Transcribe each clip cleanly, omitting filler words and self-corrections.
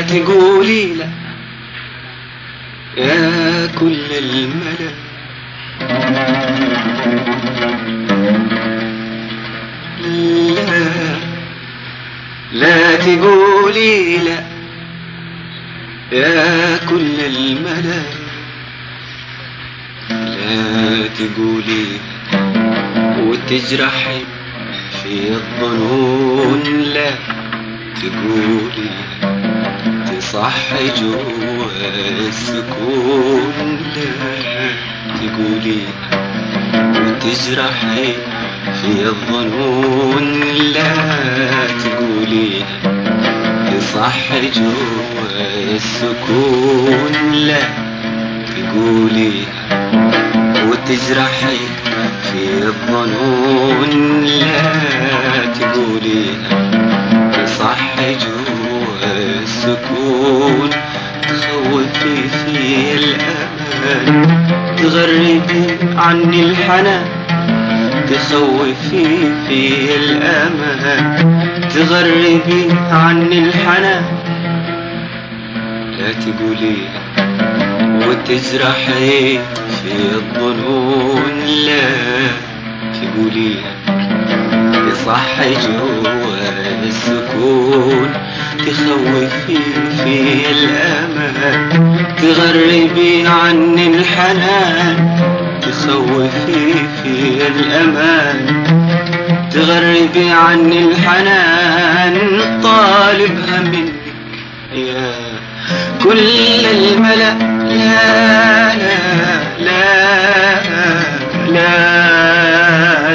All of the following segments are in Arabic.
تقولي لا يا كل الملل، لا تقولي لا يا كل الملل، لا تقولي وتجرحي في الظنون، لا تقولي تصحي جوا السكون، لا تقولي وتجرحي في الظنون، لا تقولي تصحي جوا السكون، لا تقولي وتجرحي في الظنون، لا تقولي تصحي جوا السكون، تخوفي في الأمان، تغربي عني الحنان، تخوفي في الأمان، تغربي عني الحنان، لا تقولي وتجرحي في الظنون، لا تقولي يصحي جوا السكون، تخوفي في الأمان، تغربي عني الحنان، تخوفي في الأمان، تغربي عني الحنان، طالبها منك يا كل الملأ، لا لا لا لا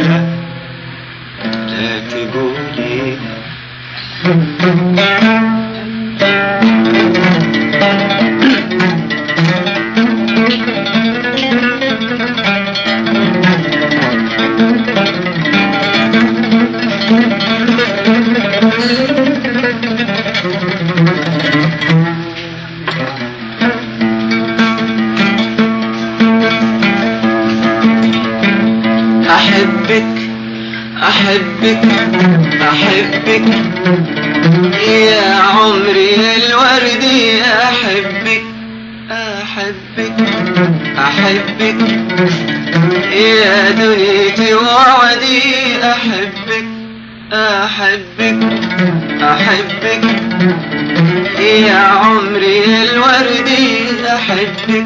لا, لا تقولي أحبك أحبك أحبك يا عمري الوردي، أحبك أحبك أحبك يا دنيتي ووعدي، أحبك أحبك أحبك يا عمري الوردي، أحبك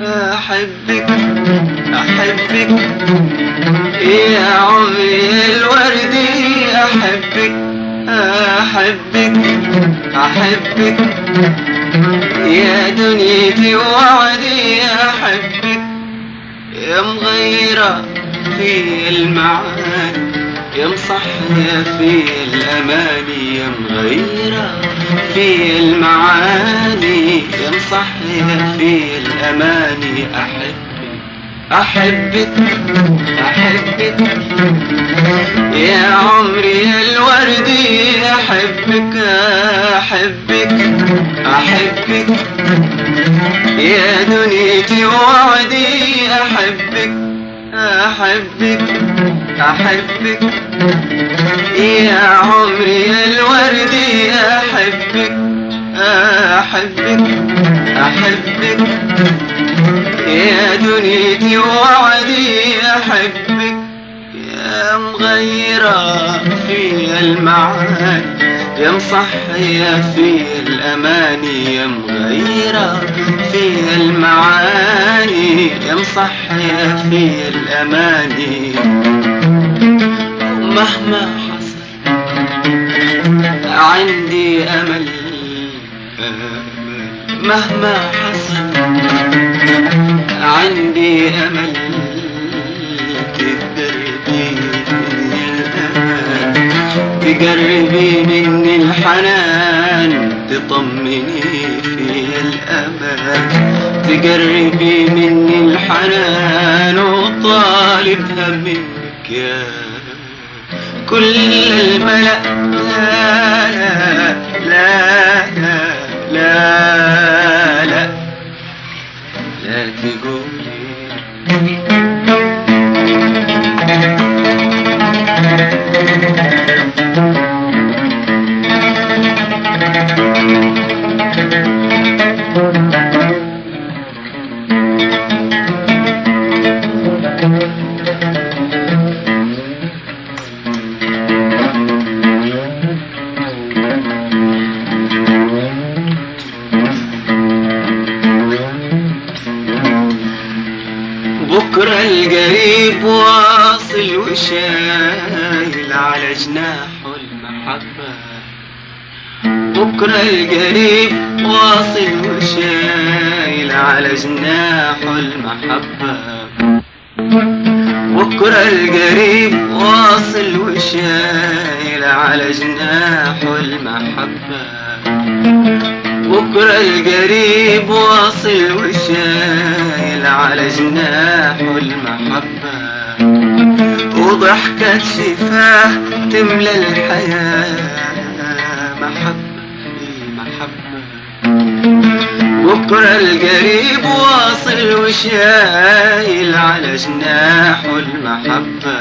أحبك أحبك يا عمري الوردي، أحبك أحبك أحبك يا دنيتي ووعدي، أحبك يا مغيرة في المعاني، يا مصحية في الأماني، يا مغيرة في المعاني، يا مصحية في الأماني، أحبك أحبك يا عمري الوردي، أحبك أحبك أحبك يا دنيتي ووعدي، أحبك أحبك أحبك يا عمري الوردي، أحبك أحبك أحبك يا دنيتي ووعدي، أحبك يا مغيرة في المعاني، يا مصحية في الأماني، يا مغيرة في المعاني، يا مصحية في الأماني، مهما حصل عندي أمل، مهما حصل عندي أمل، تقربي مني الحنان، تطمني في الأمان، تقربي مني الحنان، وطالبها منك يا كل الملأ، لا لا لا لا لا لا, لا تقولي وشايل على جناحه المحبة. بكرة القريب واصل وشايل على جناحه المحبة. بكرة القريب واصل وشايل على جناحه المحبة. بكرة القريب واصل وشايل على جناحه المحبة. وضحكة شفاه تملى الحياة محبة في محبة. بكرة القريب واصل وشايل على جناحه المحبة.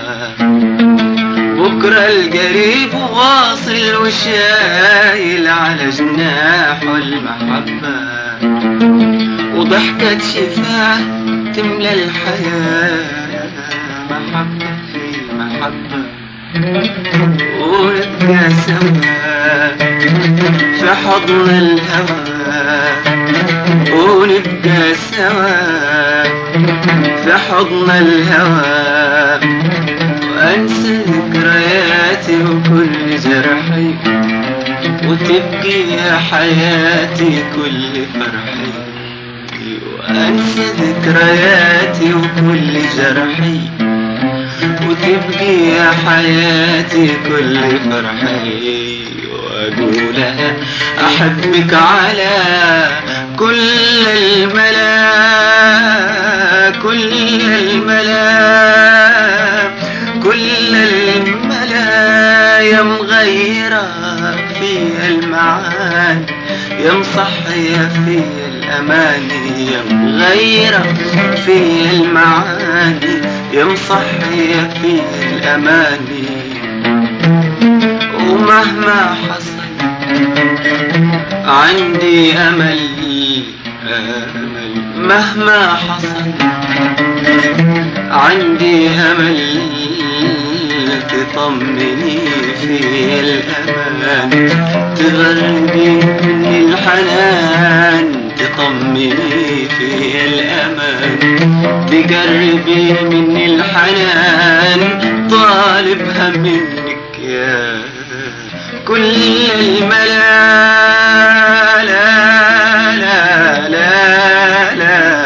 بكرة القريب واصل وشايل على جناحه المحبة. وضحكة شفاه تملى الحياة محبة في محبة. ونبقى سوا في حضن الهوى. ونبقى سوا في حضن الهوى. وأنسى ذكرياتي وكل جرحي. وتبقي يا حياتي كل فرحي. وأنسى ذكرياتي وكل جرحي. وتبقي يا حياتي كل فرحي. وأقولها أحبك على كل الملا. كل الملا كل الملا. يا مغيرة في المعاني. يا مصحية في الأماني. يا مغيرة في المعاني. يا مصحية في الأماني. ومهما حصل عندي أمل. مهما حصل عندي أمل. تطمني في الأمان. تغربي مني الحنان. تطمني في الأمان. تقربي مني الحنان. طالبها منك يا كل الملا. لا لا لا لا